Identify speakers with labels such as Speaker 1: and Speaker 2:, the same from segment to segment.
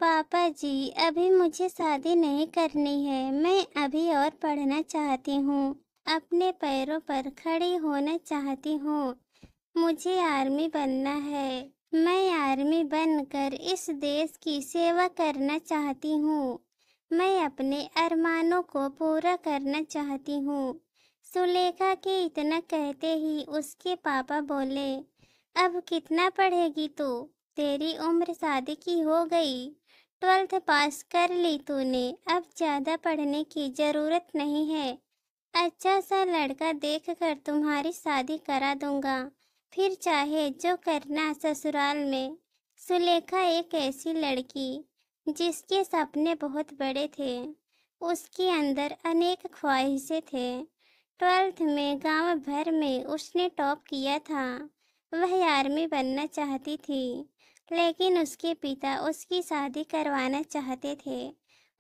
Speaker 1: पापा जी, अभी मुझे शादी नहीं करनी है। मैं अभी और पढ़ना चाहती हूँ। अपने पैरों पर खड़ी होना चाहती हूँ। मुझे आर्मी बनना है। मैं आर्मी बनकर इस देश की सेवा करना चाहती हूँ। मैं अपने अरमानों को पूरा करना चाहती हूँ। सुलेखा के इतना कहते ही उसके पापा बोले, अब कितना पढ़ेगी तू? तेरी उम्र शादी की हो गई। 12th पास कर ली तूने, अब ज्यादा पढ़ने की जरूरत नहीं है। अच्छा सा लड़का देखकर तुम्हारी शादी करा दूंगा, फिर चाहे जो करना ससुराल में। सुलेखा एक ऐसी लड़की जिसके सपने बहुत बड़े थे। उसके अंदर अनेक ख्वाहिशें थे। 12th में गांव भर में उसने टॉप किया था। वह आर्मी बनना चाहती थी, लेकिन उसके पिता उसकी शादी करवाना चाहते थे।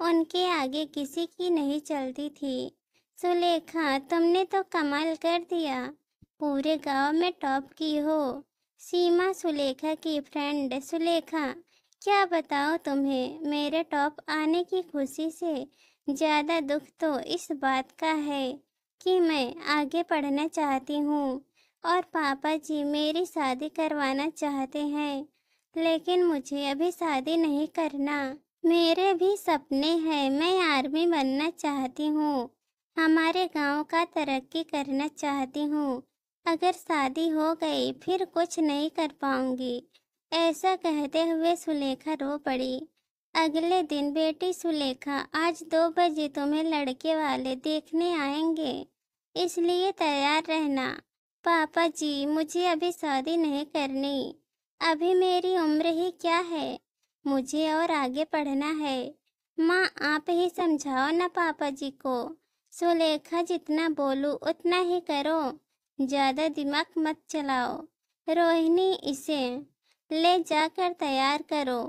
Speaker 1: उनके आगे किसी की नहीं चलती थी। सुलेखा, तुमने तो कमाल कर दिया। पूरे गांव में टॉप की हो। सीमा सुलेखा की फ्रेंड। सुलेखा, क्या बताओ तुम्हें, मेरे टॉप आने की खुशी से ज्यादा दुख तो इस बात का है कि मैं आगे पढ़ना चाहती हूँ और पापा जी मेरी शादी करवाना चाहते हैं, लेकिन मुझे अभी शादी नहीं करना। मेरे भी सपने हैं। मैं आर्मी बनना चाहती हूँ। हमारे गांव का तरक्की करना चाहती हूँ। अगर शादी हो गई फिर कुछ नहीं कर पाऊंगी। ऐसा कहते हुए सुलेखा रो पड़ी। अगले दिन, बेटी सुलेखा, आज 2 बजे तुम्हें लड़के वाले देखने आएंगे, इसलिए तैयार रहना। पापा जी, मुझे अभी शादी नहीं करनी। अभी मेरी उम्र ही क्या है। मुझे और आगे पढ़ना है। माँ, आप ही समझाओ ना पापा जी को। सुलेखा, जितना बोलूं उतना ही करो, ज्यादा दिमाग मत चलाओ। रोहिणी, इसे ले जाकर तैयार करो।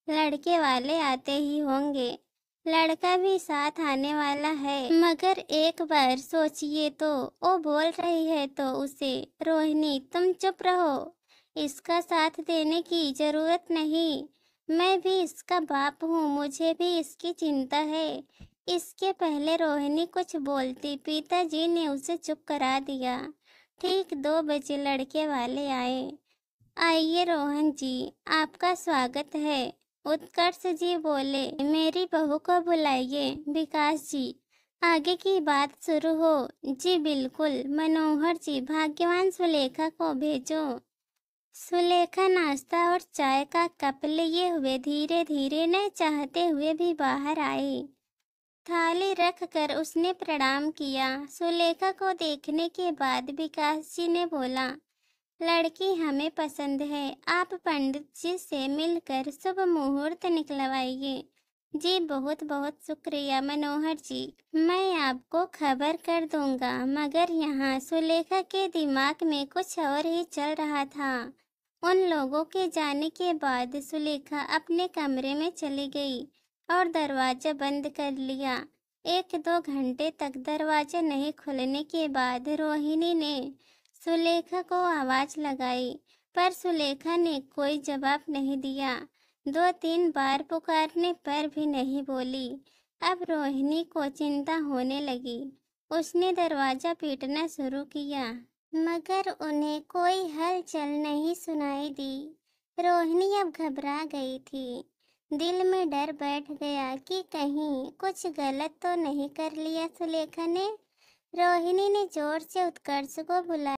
Speaker 1: लड़के वाले आते ही होंगे। लड़का भी साथ आने वाला है, मगर एक बार सोचिए तो। वो बोल रही है तो उसे। रोहिणी, तुम चुप रहो। इसका साथ देने की जरूरत नहीं। मैं भी इसका बाप हूँ, मुझे भी इसकी चिंता है। इसके पहले रोहिणी कुछ बोलती, पिताजी ने उसे चुप करा दिया। ठीक 2 बजे लड़के वाले आए। आइए रोहन जी, आपका स्वागत है। उत्कर्ष जी बोले, मेरी बहू को बुलाइए। विकास जी, आगे की बात शुरू हो। जी बिल्कुल। मनोहर जी, भाग्यवान सुलेखा को भेजो। सुलेखा नाश्ता और चाय का कप लिए हुए धीरे धीरे न चाहते हुए भी बाहर आई। थाली रख कर उसने प्रणाम किया। सुलेखा को देखने के बाद विकास जी ने बोला, लड़की हमें पसंद है। आप पंडित जी से मिलकर शुभ मुहूर्त निकलवाइए। जी बहुत बहुत शुक्रिया मनोहर जी, मैं आपको खबर कर दूंगा। मगर यहाँ सुलेखा के दिमाग में कुछ और ही चल रहा था। उन लोगों के जाने के बाद सुलेखा अपने कमरे में चली गई और दरवाजा बंद कर लिया। 1-2 घंटे तक दरवाजा नहीं खुलने के बाद रोहिणी ने सुलेखा को आवाज लगाई, पर सुलेखा ने कोई जवाब नहीं दिया। 2-3 बार पुकारने पर भी नहीं बोली। अब रोहिणी को चिंता होने लगी। उसने दरवाजा पीटना शुरू किया, मगर उन्हें कोई हलचल नहीं सुनाई दी। रोहिणी अब घबरा गई थी। दिल में डर बैठ गया कि कहीं कुछ गलत तो नहीं कर लिया सुलेखा ने। रोहिणी ने जोर से उत्कर्ष को बुलाया।